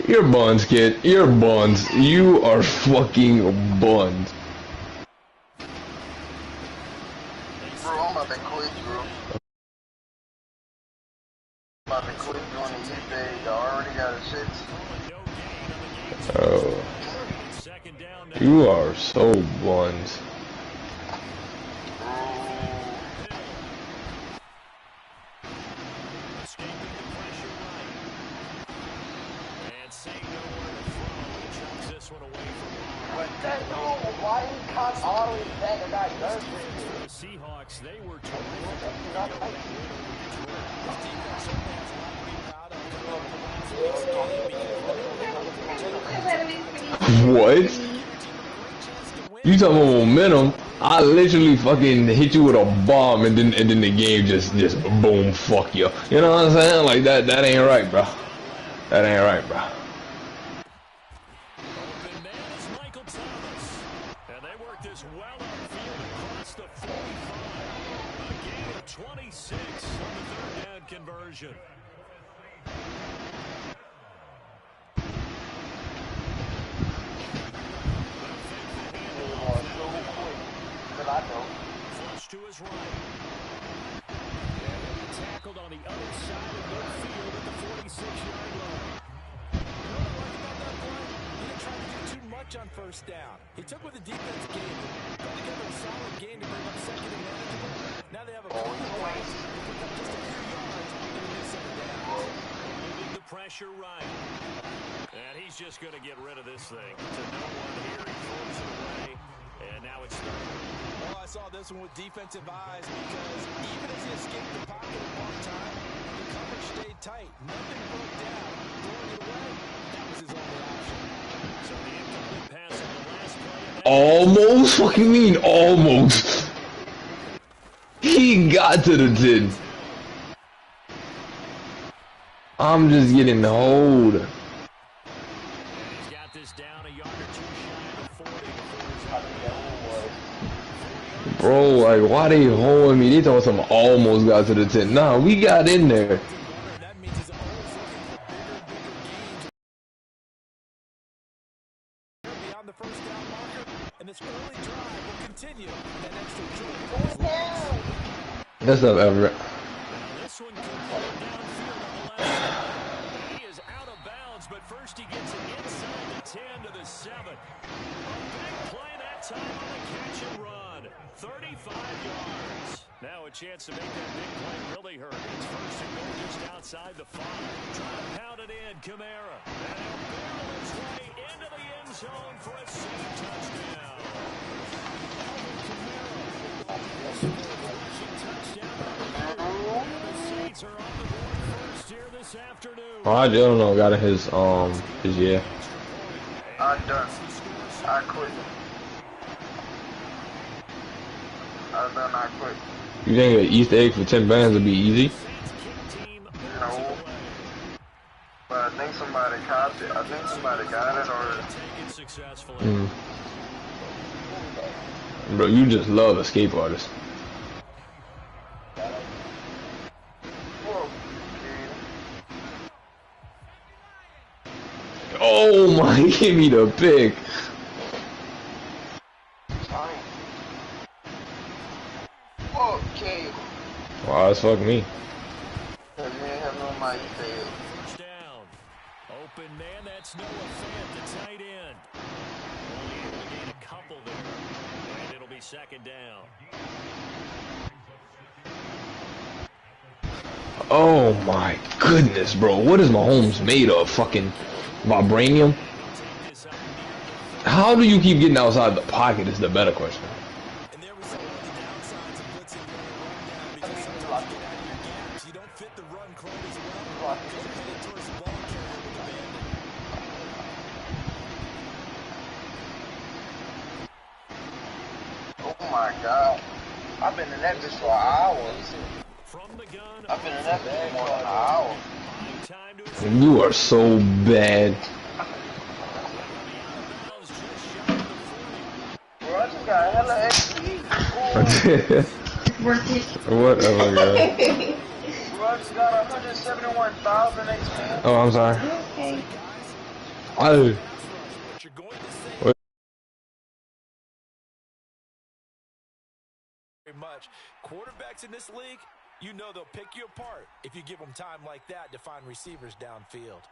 You're buns, kid. You're buns. You are fucking buns. Bro, I'm about to quit, bro. I'm about to quit doing the eBay. I already got a shit. Oh. You are so buns. Why he caught all his back and got dirt? The Seahawks, they were What? You talking about momentum? I literally fucking hit you with a bomb and then the game just boom, fuck you. You know what I'm saying? Like that ain't right, bro. That ain't right, bro. And they work this well upfield across the 45. A gain of 26 on the third down conversion. Flush to his right. And tackled on the other side of midfield at the 46-yard line. On first down. He took what the defense gave him, put together a solid game to bring up second and manageable. Now they have a clean place to pick up just a few yards in the mid-second down. Moving the pressure right. And he's just going to get rid of this thing. To no one here, he throws it away. And now it's third. Well, I saw this one with defensive eyes because even as he escaped the pocket at one time, the coverage stayed tight. Nothing broke down. Throwing it away, that was his only option. So the incomplete pass on the last play. Almost? What do you mean almost? He got to the 10. I'm just getting the hold. He's got this down a yard or two shy of 40 before he's Bro, like, why they holding me? They thought some almost got to the 10. Nah, we got in there. That means he's always looking for bigger beyond the first down marker, and this early drive will continue that extra drive. That's up, Everett. This one could pull it downfield on the left side. He is out of bounds, but first he gets it inside the 10 to the 7. A big play that time on the catch and run. 35 yards. Now a chance to make that big play really hurt. It's first and goal just outside the 5. Trying to pound it in, Kamara. And he'll barrel his way into the end zone for a safe touchdown. Oh, I don't know. Got his yeah. I'm done. I quit. I'm done. I quit. You think an Easter egg for 10 bands would be easy? No. But I think somebody copied it. I think somebody got it or. Bro, you just love escape artists. Oh my, give me the pick. Okay. Wow, that's fuck me. First down. Open man, that's Noah Fant, the tight end. Only able to gain a couple there. And it'll be second down. Oh my goodness, bro. What is Mahomes made of? Fucking vibranium? How do you keep getting outside the pocket is the better question. And there was some of the downsides of blitzing during a run down because sometimes you get out of your gaps. You don't fit the run quite as well. Don't fit it towards the ball carrier with the bandit. Oh my god. I've been in that bitch for hours. From the gun, I've been in that bitch for more than an hour. time to You are so bad. Bro, I just got hella XP. Whatever, girl. Bro, I just got 171,000 XP. Oh, I'm sorry. Okay. I. What you're going to say very much. Quarterbacks in this league, you know they'll pick you apart if you give them time like that to find receivers downfield.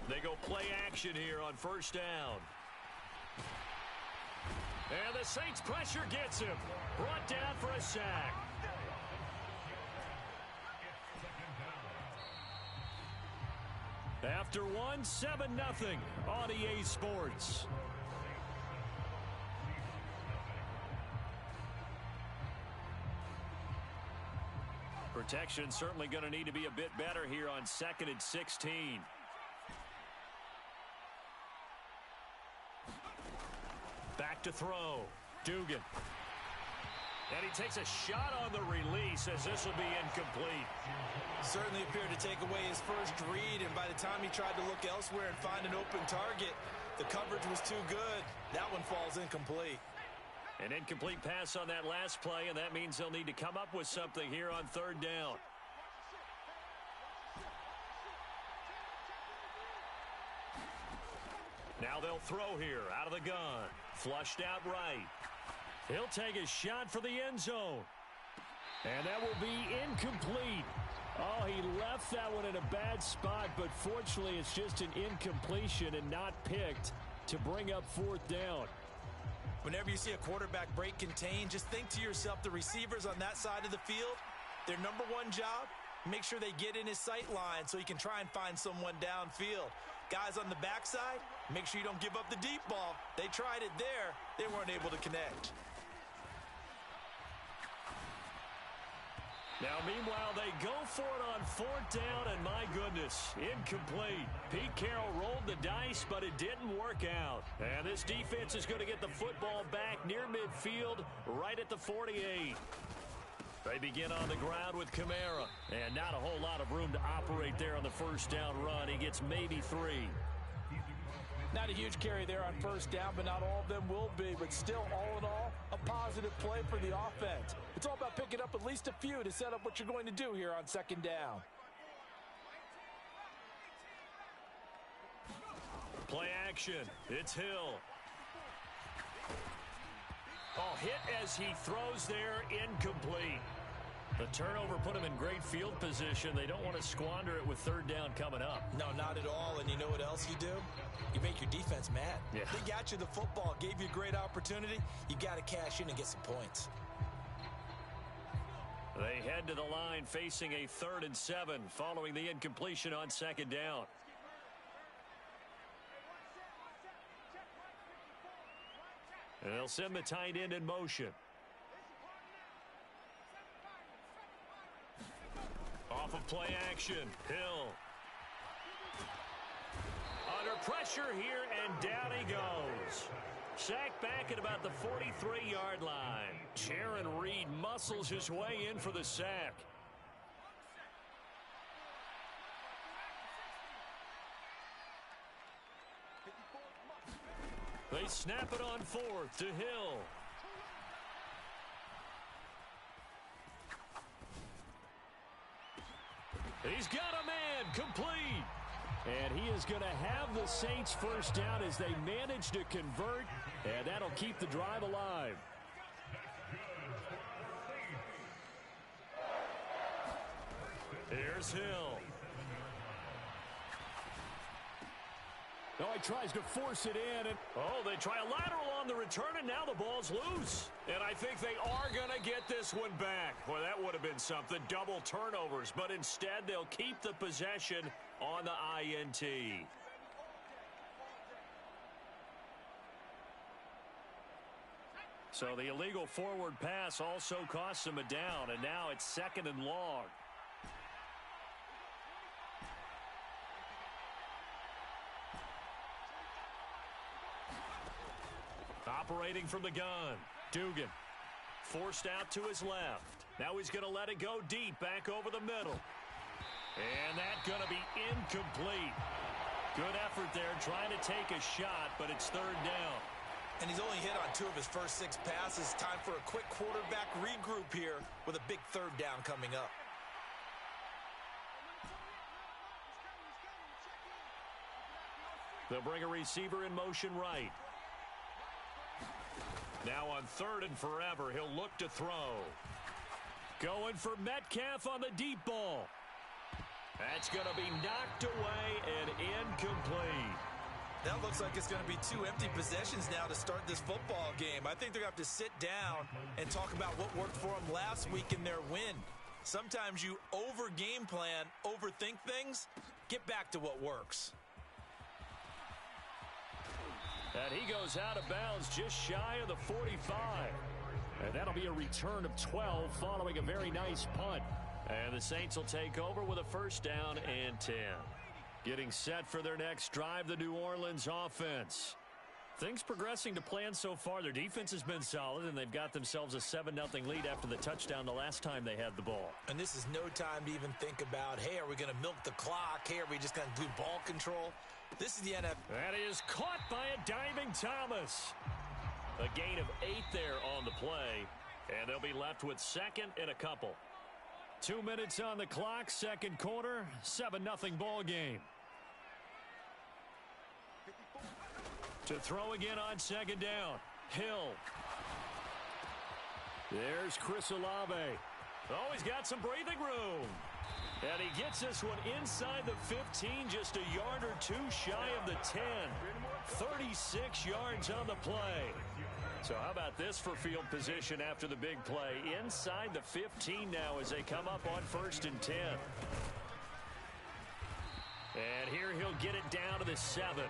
They go play action here on first down. And the Saints pressure gets him. Brought down for a sack. After one, 7-0 on EA Sports. Protection certainly going to need to be a bit better here on 2nd and 16. Back to throw. Dugan. And he takes a shot on the release as this will be incomplete. Certainly appeared to take away his first read, and by the time he tried to look elsewhere and find an open target, the coverage was too good. That one falls incomplete. An incomplete pass on that last play, and that means they'll need to come up with something here on 3rd down. Now they'll throw here out of the gun. Flushed out right. He'll take a shot for the end zone. And that will be incomplete. Oh, he left that one in a bad spot, but fortunately it's just an incompletion and not picked to bring up 4th down. Whenever you see a quarterback break contain, just think to yourself, the receivers on that side of the field, their number one job, make sure they get in his sight line so he can try and find someone downfield. Guys on the backside, make sure you don't give up the deep ball. They tried it there. They weren't able to connect. Now, meanwhile, they go for it on 4th down, and my goodness, incomplete. Pete Carroll rolled the dice, but it didn't work out. And this defense is going to get the football back near midfield, right at the 48. They begin on the ground with Kamara, and not a whole lot of room to operate there on the first down run. He gets maybe 3. Not a huge carry there on first down, but not all of them will be. But still, all in all, a positive play for the offense. It's all about picking up at least a few to set up what you're going to do here on 2nd down. Play action. It's Hill. Oh, hit as he throws there, incomplete. The turnover put him in great field position. They don't want to squander it with 3rd down coming up. No, not at all. And you know what else you do? You make your defense mad. Yeah. They got you the football, gave you a great opportunity. You got to cash in and get some points. They head to the line facing a 3rd and 7 following the incompletion on 2nd down. And they'll send the tight end in motion. Off of play action, Hill. Under pressure here, and down he goes. Sacked back at about the 43-yard line. Sharon Reed muscles his way in for the sack. They snap it on 4th to Hill. He's got a man, complete. And he is going to have the Saints first down as they manage to convert, and that'll keep the drive alive. Here's Hill. Oh, he tries to force it in. And they try a lateral on the return, and now the ball's loose. And I think they are going to get this one back. Well, that would have been something. Double turnovers. But instead, they'll keep the possession on the INT. So the illegal forward pass also costs them a down. And now it's 2nd and long. Operating from the gun, Dugan. Forced out to his left. Now he's going to let it go deep, back over the middle. And that's going to be incomplete. Good effort there, trying to take a shot, but it's 3rd down. And he's only hit on 2 of his first 6 passes. Time for a quick quarterback regroup here with a big 3rd down coming up. They'll bring a receiver in motion right. Now on 3rd and forever, he'll look to throw. Going for Metcalf on the deep ball. That's going to be knocked away and incomplete. That looks like it's going to be 2 empty possessions now to start this football game. I think they're going to have to sit down and talk about what worked for them last week in their win. Sometimes you over-game plan, overthink things. Get back to what works. And he goes out of bounds just shy of the 45. And that'll be a return of 12 following a very nice punt. And the Saints will take over with a 1st down and 10. Getting set for their next drive, the New Orleans offense. Things progressing to plan so far. Their defense has been solid, and they've got themselves a 7-0 lead after the touchdown the last time they had the ball. And this is no time to even think about, hey, are we going to milk the clock? Hey, are we just going to do ball control? This is the NFL. That is caught by a diving Thomas. A gain of 8 there on the play, and they'll be left with 2nd and a couple. 2 minutes on the clock, 2nd quarter, 7-0 ball game. To throw again on 2nd down. Hill. There's Chris Olave. Oh, he's got some breathing room. And he gets this one inside the 15, just a yard or 2 shy of the 10. 36 yards on the play. So how about this for field position after the big play? Inside the 15 now as they come up on 1st and 10. And here he'll get it down to the 7.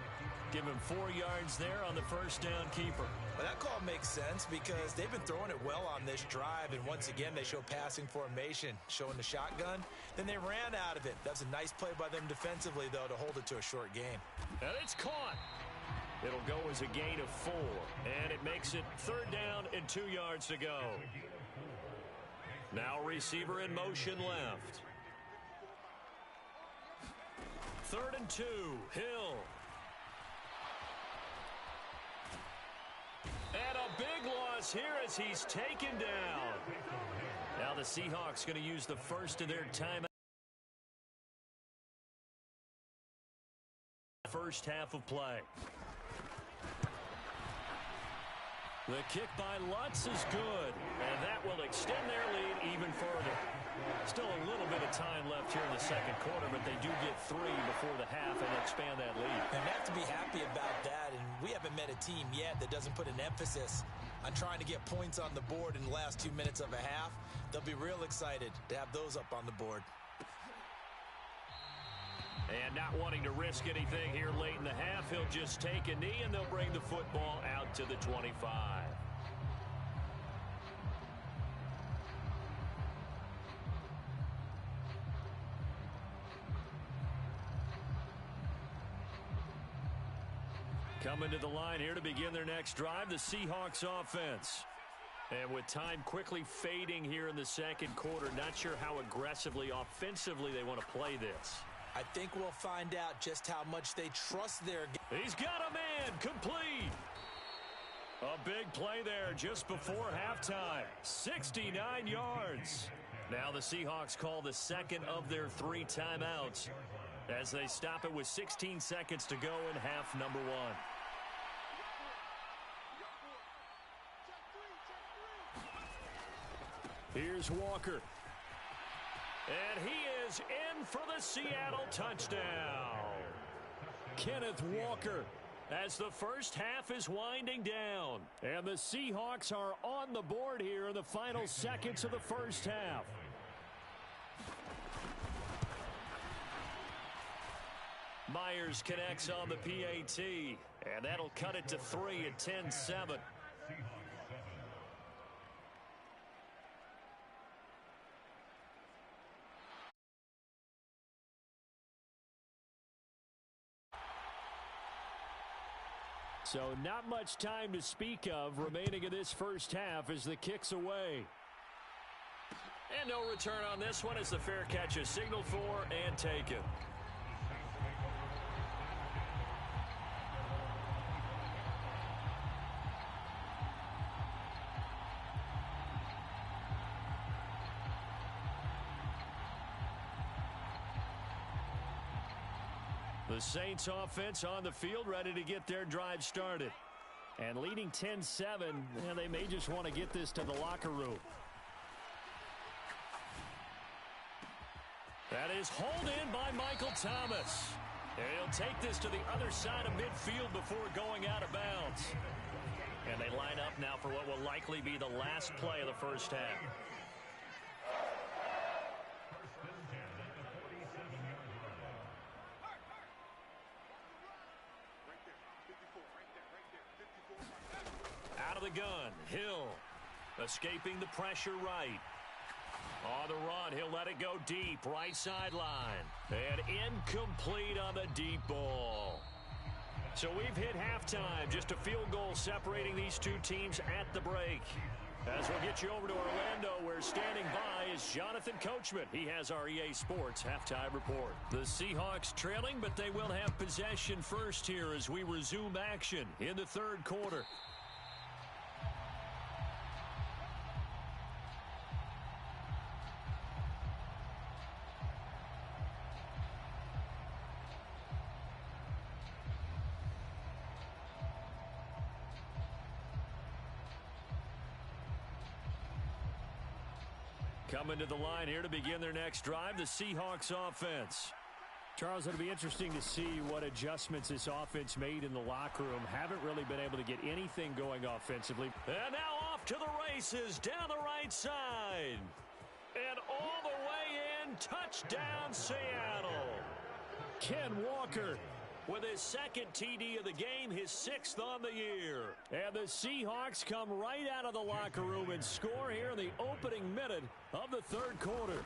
Give him 4 yards there on the 1st down keeper. Well, that call makes sense because they've been throwing it well on this drive, and once again they show passing formation, showing the shotgun. Then they ran out of it. That's a nice play by them defensively, though, to hold it to a short game. And it's caught. It'll go as a gain of 4, and it makes it 3rd down and 2 yards to go. Now receiver in motion left. 3rd and 2, Hill. And a big loss here as he's taken down. Now the Seahawks going to use the first of their timeout. First half of play. The kick by Lutz is good, and that will extend their lead even further. Still a little bit of time left here in the 2nd quarter, but they do get 3 before the half and expand that lead. And they have to be happy about that, and we haven't met a team yet that doesn't put an emphasis on trying to get points on the board in the last 2 minutes of a half. They'll be real excited to have those up on the board. And not wanting to risk anything here late in the half, he'll just take a knee, and they'll bring the football out to the 25. Coming to the line here to begin their next drive, the Seahawks offense. And with time quickly fading here in the 2nd quarter, not sure how aggressively, offensively they want to play this. I think we'll find out just how much they trust their game. He's got a man, complete. A big play there just before halftime. 69 yards. Now the Seahawks call the 2nd of their 3 timeouts as they stop it with 16 seconds to go in half number 1. Here's Walker. And he is in for the Seattle touchdown. Kenneth Walker as the first half is winding down. And the Seahawks are on the board here in the final seconds of the first half. Myers connects on the PAT. And that'll cut it to 3 at 10-7. So not much time to speak of remaining in this first half as the kick's away. And no return on this one as the fair catch is signaled for and taken. The Saints offense on the field, ready to get their drive started. And leading 10-7, they may just want to get this to the locker room. That is hauled in by Michael Thomas. And he'll take this to the other side of midfield before going out of bounds. And they line up now for what will likely be the last play of the first half. Out of the gun, Hill escaping the pressure right. On the run, he'll let it go deep, right sideline. And incomplete on the deep ball. So we've hit halftime, just a field goal separating these two teams at the break. As we'll get you over to Orlando, where standing by is Jonathan Coachman. He has our EA Sports halftime report. The Seahawks trailing, but they will have possession first here as we resume action in the third quarter. Coming to the line here to begin their next drive, the Seahawks offense. Charles, it'll be interesting to see what adjustments this offense made in the locker room. Haven't really been able to get anything going offensively. And now off to the races down the right side. And all the way in, touchdown Seattle. Ken Walker with his second TD of the game, his 6th on the year. And the Seahawks come right out of the locker room and score here in the opening minute of the third quarter.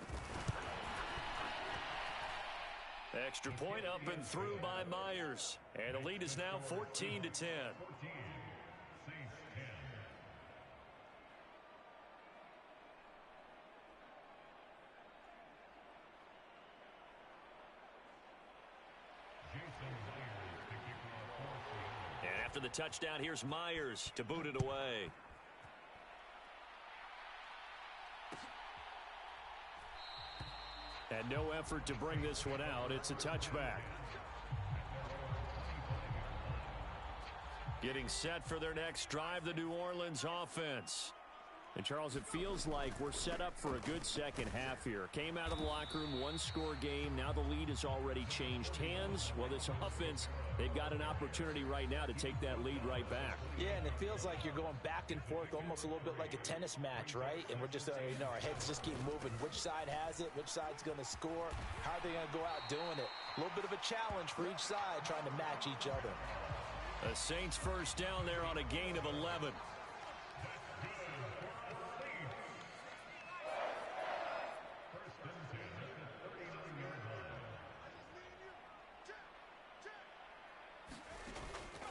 Extra point up and through by Myers. And the lead is now 14-10. And after the touchdown, here's Myers to boot it away. And no effort to bring this one out. It's a touchback. Getting set for their next drive, the New Orleans offense. And, Charles, it feels like we're set up for a good second half here. Came out of the locker room, one-score game. Now the lead has already changed hands. Well, this offense, they've got an opportunity right now to take that lead right back. Yeah, and it feels like you're going back and forth, almost a little bit like a tennis match, right? And we're just, our heads just keep moving. Which side has it? Which side's going to score? How are they going to go out doing it? A little bit of a challenge for each side, trying to match each other. The Saints first down there on a gain of 11.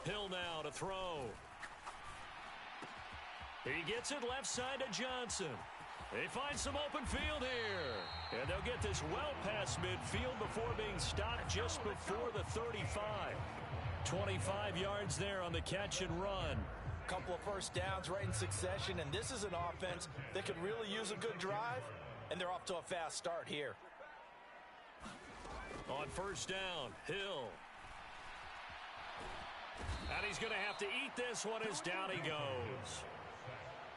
Hill now to throw. He gets it left side to Johnson. They find some open field here. And they'll get this well past midfield before being stopped just before the 35. 25 yards there on the catch and run. A couple of first downs right in succession, and this is an offense that could really use a good drive, and they're off to a fast start here. On first down, Hill. And he's going to have to eat this one as down he goes.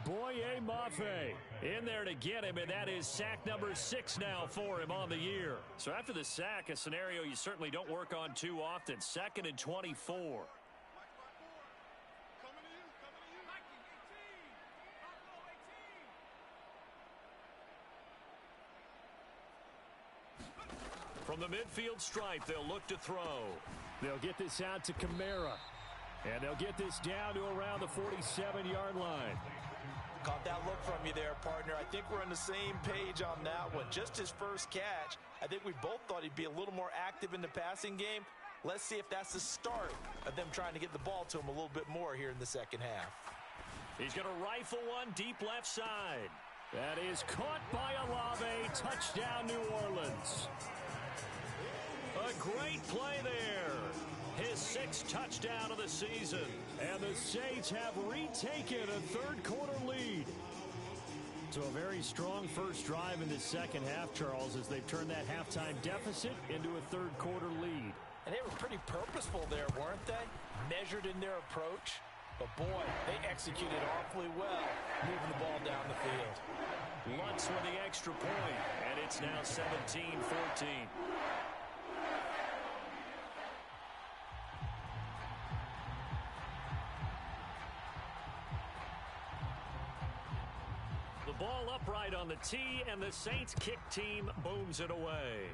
Boye Mafe in there to get him, and that is sack number 6 now for him on the year. So after the sack, a scenario you certainly don't work on too often. 2nd and 24. From the midfield stripe, they'll look to throw. They'll get this out to Kamara. And they'll get this down to around the 47-yard line. Caught that look from you there, partner. I think we're on the same page on that one. Just his first catch. I think we both thought he'd be a little more active in the passing game. Let's see if that's the start of them trying to get the ball to him a little bit more here in the second half. He's going to rifle one deep left side. That is caught by Olave. Touchdown, New Orleans. A great play there. His 6th touchdown of the season. And the Saints have retaken a third-quarter lead. So a very strong first drive in the second half, Charles, as they've turned that halftime deficit into a third-quarter lead. And they were pretty purposeful there, weren't they? Measured in their approach. But, boy, they executed awfully well, moving the ball down the field. Lutz with the extra point, and it's now 17-14. The ball upright on the tee, and the Saints kick team booms it away.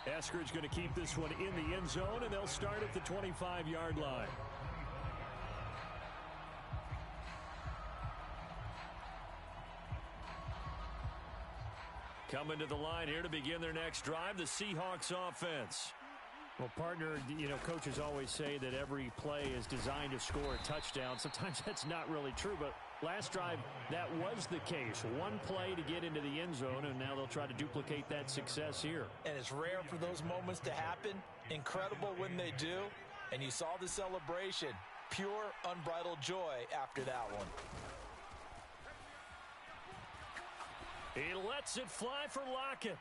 Eskridge going to keep this one in the end zone, and they'll start at the 25-yard line. Coming to the line here to begin their next drive, the Seahawks offense. Well, partner, you know, coaches always say that every play is designed to score a touchdown. Sometimes that's not really true, but last drive, that was the case. One play to get into the end zone, and now they'll try to duplicate that success here. And it's rare for those moments to happen. Incredible when they do. And you saw the celebration. Pure, unbridled joy after that one. He lets it fly for Lockett.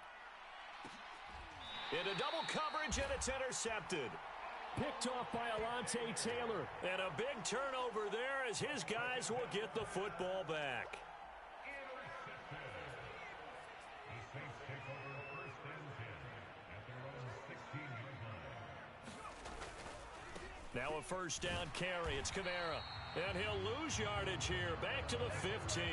Into double coverage, and it's intercepted. Picked off by Alontae Taylor. And a big turnover there as his guys will get the football back. Now a first down carry. It's Kamara. And he'll lose yardage here. Back to the 15.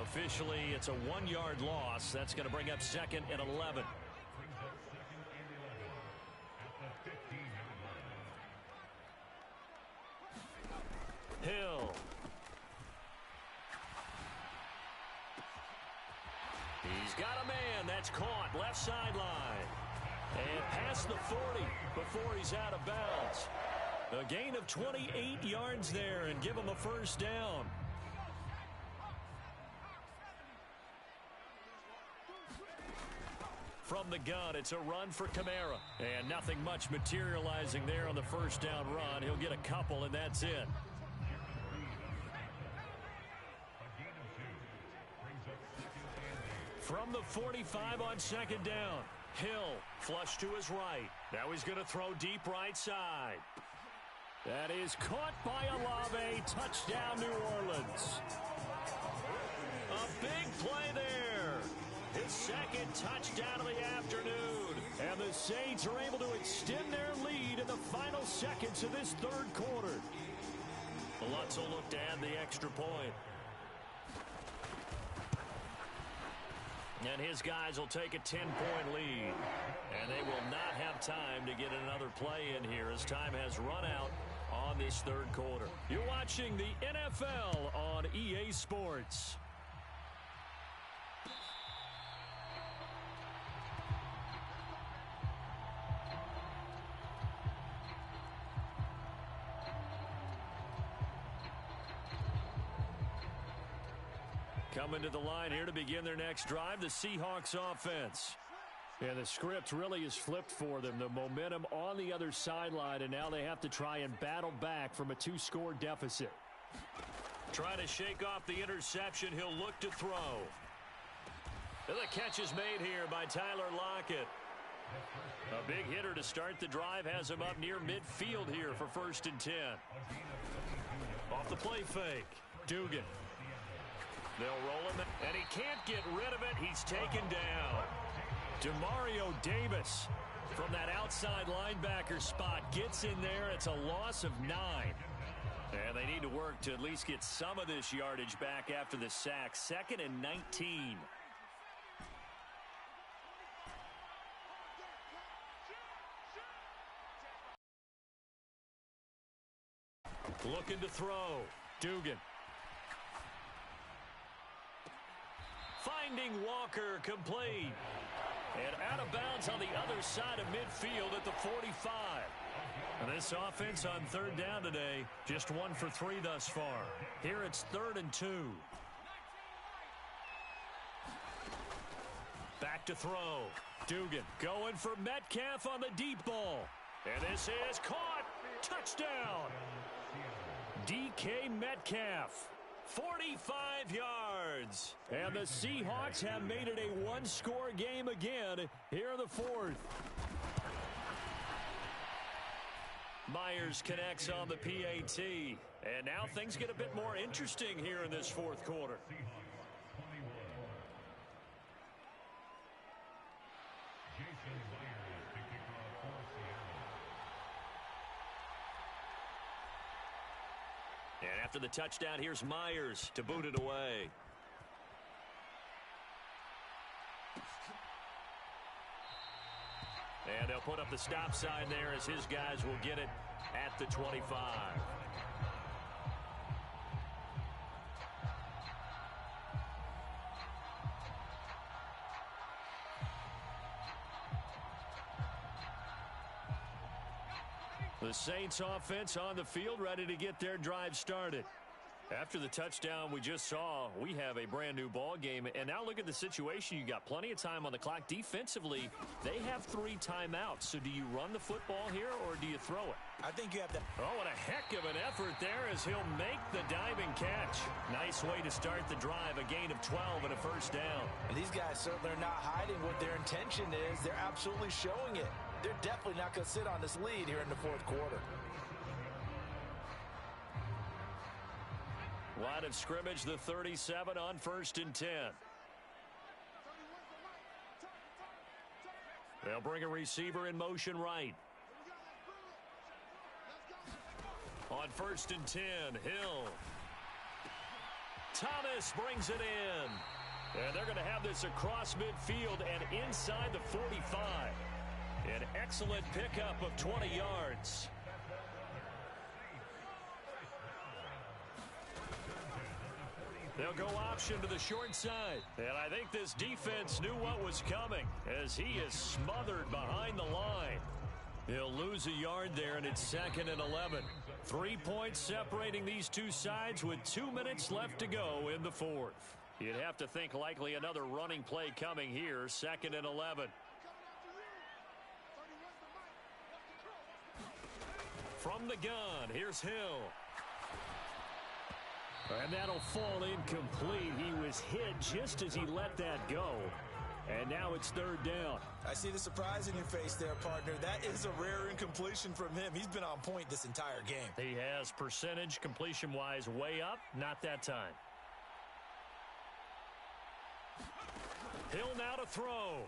Officially, it's a 1-yard loss. That's going to bring up 2nd and 11. Hill. He's got a man. That's caught. Left sideline. And past the 40 before he's out of bounds. A gain of 28 yards there and give him a first down. From the gun, it's a run for Kamara. And nothing much materializing there on the first down run. He'll get a couple, and that's it. From the 45 on 2nd down. Hill, flush to his right. Now he's going to throw deep right side. That is caught by Olave. Touchdown, New Orleans. A big play there. His 2nd touchdown of the afternoon. And the Saints are able to extend their lead in the final seconds of this 3rd quarter. Lutz will look to add the extra point. And his guys will take a 10-point lead. And they will not have time to get another play in here as time has run out on this 3rd quarter. You're watching the NFL on EA Sports. Coming to the line here to begin their next drive, the Seahawks offense. Yeah, the script really is flipped for them. The momentum on the other sideline, and now they have to try and battle back from a 2-score deficit. Trying to shake off the interception. He'll look to throw. And the catch is made here by Tyler Lockett. A big hitter to start the drive has him up near midfield here for 1st and 10. Off the play fake. Dugan. They'll roll him, and he can't get rid of it. He's taken down. Demario Davis from that outside linebacker spot gets in there. It's a loss of 9. And they need to work to at least get some of this yardage back after the sack. 2nd and 19. Looking to throw. Dugan. Finding Walker, complete. And out of bounds on the other side of midfield at the 45. And this offense on 3rd down today, just 1 for 3 thus far. Here it's 3rd and 2. Back to throw. Dugan going for Metcalf on the deep ball. And this is caught. Touchdown. DK Metcalf. 45 yards. And the Seahawks have made it a one-score game again here in the fourth. Myers connects on the PAT. And now things get a bit more interesting here in this fourth quarter. And after the touchdown, here's Myers to boot it away. And they'll put up the stop sign there as his guys will get it at the 25. The Saints offense on the field, ready to get their drive started. After the touchdown we just saw, we have a brand new ball game. And now look at the situation. You got plenty of time on the clock. Defensively, they have 3 timeouts. So do you run the football here or do you throw it? I think you have to. Oh, what a heck of an effort there as he'll make the diving catch. Nice way to start the drive. A gain of 12 and a first down. And these guys certainly are not hiding what their intention is. They're absolutely showing it. They're definitely not going to sit on this lead here in the fourth quarter. Line of scrimmage, the 37 on 1st and 10. They'll bring a receiver in motion right. On 1st and 10, Hill. Thomas brings it in. And they're going to have this across midfield and inside the 45. An excellent pickup of 20 yards. They'll go option to the short side. And I think this defense knew what was coming as he is smothered behind the line. He'll lose a yard there, and it's 2nd and 11. 3 points separating these two sides with 2 minutes left to go in the fourth. You'd have to think likely another running play coming here, 2nd and 11. From the gun, here's Hill. And that'll fall incomplete. He was hit just as he let that go. And now it's 3rd down. I see the surprise in your face there, partner. That is a rare incompletion from him. He's been on point this entire game. He has percentage completion-wise way up. Not that time. Hill now to throw.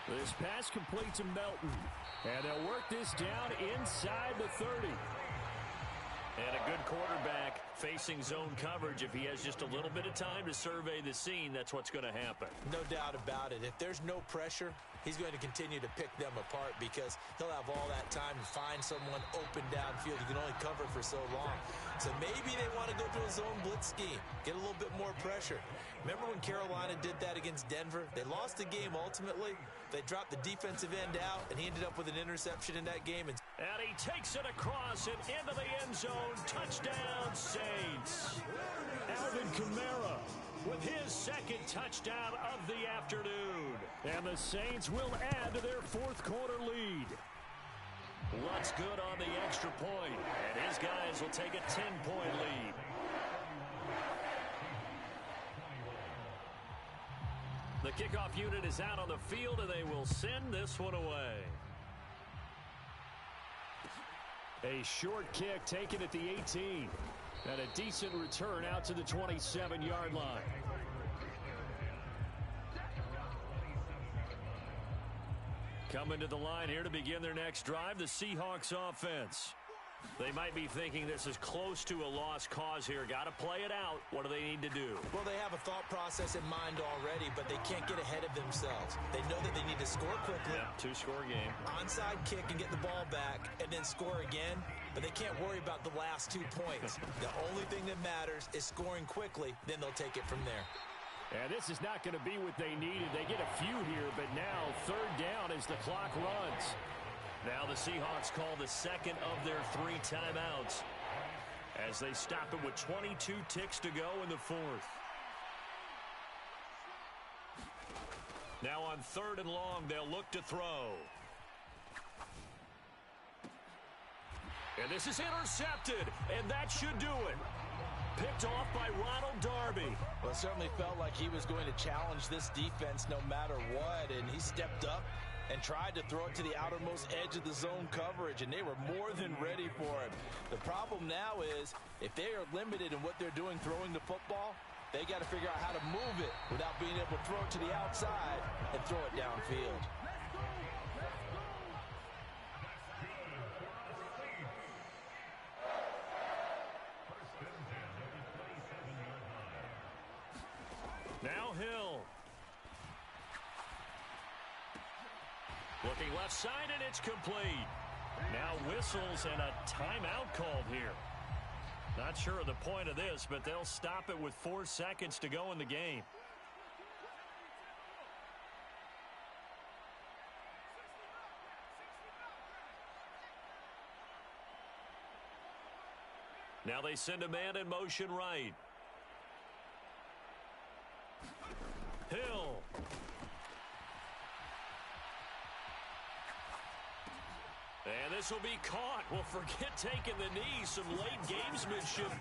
This pass complete to Melton. And they'll work this down inside the 30. And a good quarterback facing zone coverage. If he has just a little bit of time to survey the scene, that's what's going to happen. No doubt about it. If there's no pressure, he's going to continue to pick them apart because he'll have all that time to find someone open downfield. You can only cover for so long. So maybe they want to go to a zone blitz scheme, get a little bit more pressure. Remember when Carolina did that against Denver? They lost the game ultimately. They dropped the defensive end out, and he ended up with an interception in that game. And he takes it across and into the end zone. Touchdown, Saints. Alvin Kamara with his 2nd touchdown of the afternoon. And the Saints will add to their fourth quarter lead. What's good on the extra point, and his guys will take a 10-point lead. The kickoff unit is out on the field, and they will send this one away. A short kick taken at the 18. And a decent return out to the 27-yard line. Coming to the line here to begin their next drive, the Seahawks offense. They might be thinking this is close to a lost cause here. Got to play it out. What do they need to do? Well, they have a thought process in mind already, but they can't get ahead of themselves. They know that they need to score quickly. Yeah, 2-score game. Onside kick and get the ball back and then score again, but they can't worry about the last 2 points. The only thing that matters is scoring quickly, then they'll take it from there. And this is not going to be what they needed. They get a few here, but now 3rd down as the clock runs. Now the Seahawks call the 2nd of their 3 timeouts as they stop it with 22 ticks to go in the 4th. Now on 3rd and long, they'll look to throw. And this is intercepted, and that should do it. Picked off by Ronald Darby. Well, it certainly felt like he was going to challenge this defense no matter what, and he stepped up and tried to throw it to the outermost edge of the zone coverage, and they were more than ready for him. The problem now is if they are limited in what they're doing throwing the football, they got to figure out how to move it without being able to throw it to the outside and throw it downfield. Now Hill. Looking left side, and it's complete. Now whistles and a timeout called here. Not sure of the point of this, but they'll stop it with 4 seconds to go in the game. Now they send a man in motion right. Hill. And this will be caught. Well, forget taking the knee. Some late gamesmanship